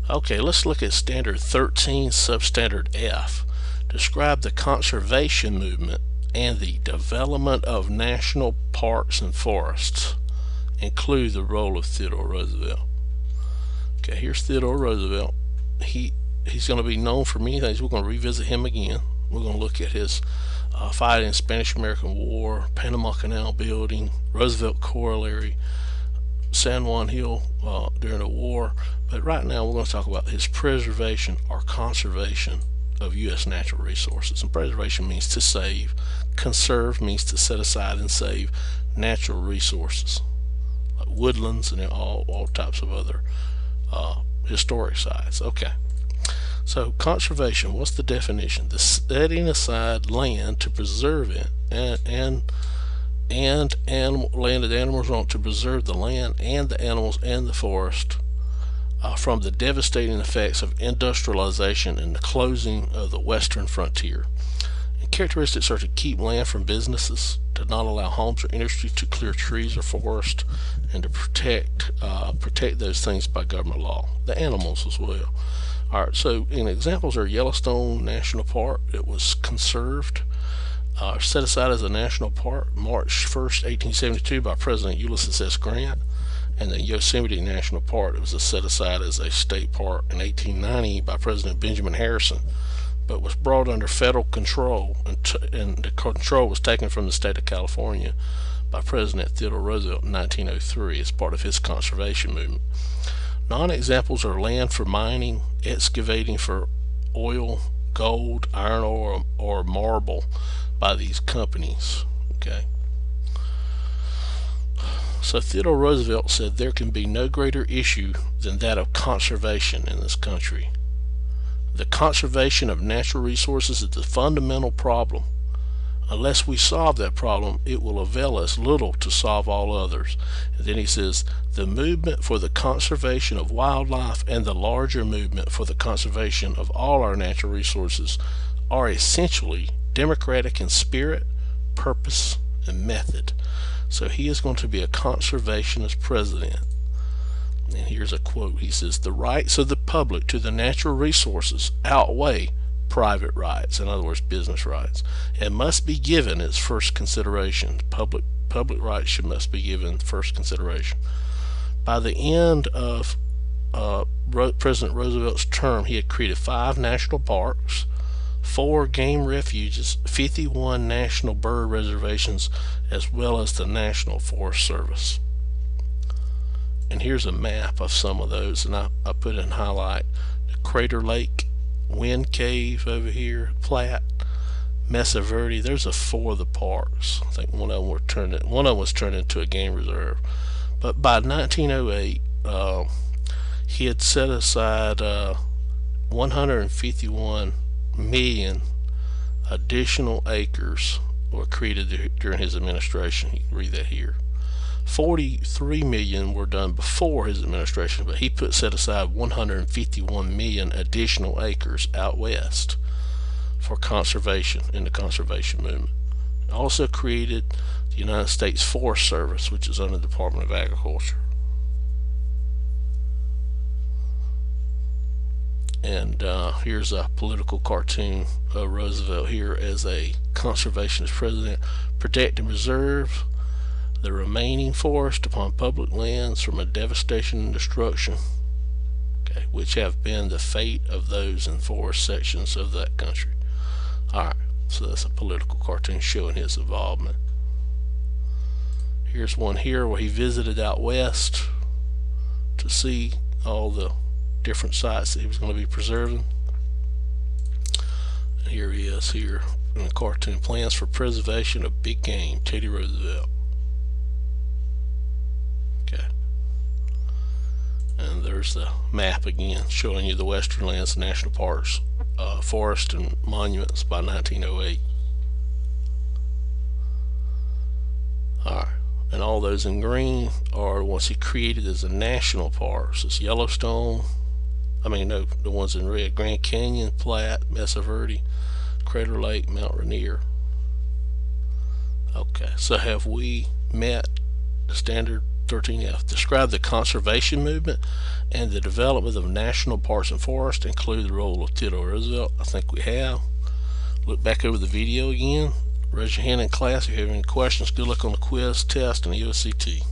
Okay, let's look at Standard 13, Substandard F. Describe the conservation movement and the development of national parks and forests. Include the role of Theodore Roosevelt. Okay, here's Theodore Roosevelt. He's going to be known for many things. We're going to revisit him again. We're going to look at his fight in the Spanish-American War, Panama Canal building, Roosevelt Corollary, San Juan Hill during the war. But right now we're going to talk about his preservation or conservation of U.S. natural resources. And preservation means to save. Conserve means to set aside and save natural resources, like woodlands and all types of other historic sites. Okay. So conservation, what's the definition? The setting aside land to preserve it and land that animals want, to preserve the land and the animals and the forest from the devastating effects of industrialization and the closing of the western frontier. And characteristics are to keep land from businesses, to not allow homes or industry to clear trees or forest, and to protect those things by government law. The animals as well. Alright, so examples are Yellowstone National Park. It was conserved, set aside as a national park March 1st, 1872 by President Ulysses S. Grant. And the Yosemite National Park, it was set aside as a state park in 1890 by President Benjamin Harrison, but was brought under federal control, and the control was taken from the state of California by President Theodore Roosevelt in 1903 as part of his conservation movement. Non-examples are land for mining, excavating for oil, gold, iron ore, or marble by these companies. Okay. So Theodore Roosevelt said there can be no greater issue than that of conservation in this country. The conservation of natural resources is the fundamental problem. Unless we solve that problem, it will avail us little to solve all others. And then he says, the movement for the conservation of wildlife and the larger movement for the conservation of all our natural resources are essentially democratic in spirit, purpose, and method. So he is going to be a conservationist president. And here's a quote. He says, the rights of the public to the natural resources outweigh private rights, in other words, business rights, and must be given its first consideration. Public rights must be given first consideration. By the end of President Roosevelt's term, he had created 5 national parks, 4 game refuges, 51 national bird reservations, as well as the National Forest Service. And here's a map of some of those, and I put in highlight the Crater Lake, Wind Cave over here, Platte, Mesa Verde. There's 4 of the parks. I think one of them was turned into a game reserve. But by 1908, he had set aside 151 million additional acres were created during his administration. You can read that here. 43 million were done before his administration, but he set aside 151 million additional acres out west for conservation in the conservation movement. He also created the United States Forest Service, which is under the Department of Agriculture. And here's a political cartoon of Roosevelt here as a conservationist president. Protect and preserve the remaining forest upon public lands from a devastation and destruction, okay, which have been the fate of those in forest sections of that country. Alright, so that's a political cartoon showing his involvement. Here's one here where he visited out west to see all the different sites that he was going to be preserving. And here he is here in the cartoon. Plans for preservation of big game, Teddy Roosevelt. Okay. And there's the map again showing you the western lands, national parks, forests, and monuments by 1908. Alright. And all those in green are ones he created as a national parks. It's Yellowstone, the ones in red, Grand Canyon, Platte, Mesa Verde, Crater Lake, Mount Rainier. Okay, so have we met the standard 13F. Describe the conservation movement and the development of national parks and forests. Include the role of Theodore Roosevelt. I think we have. Look back over the video again. Raise your hand in class if you have any questions. Good luck on the quiz, test, and EOCT.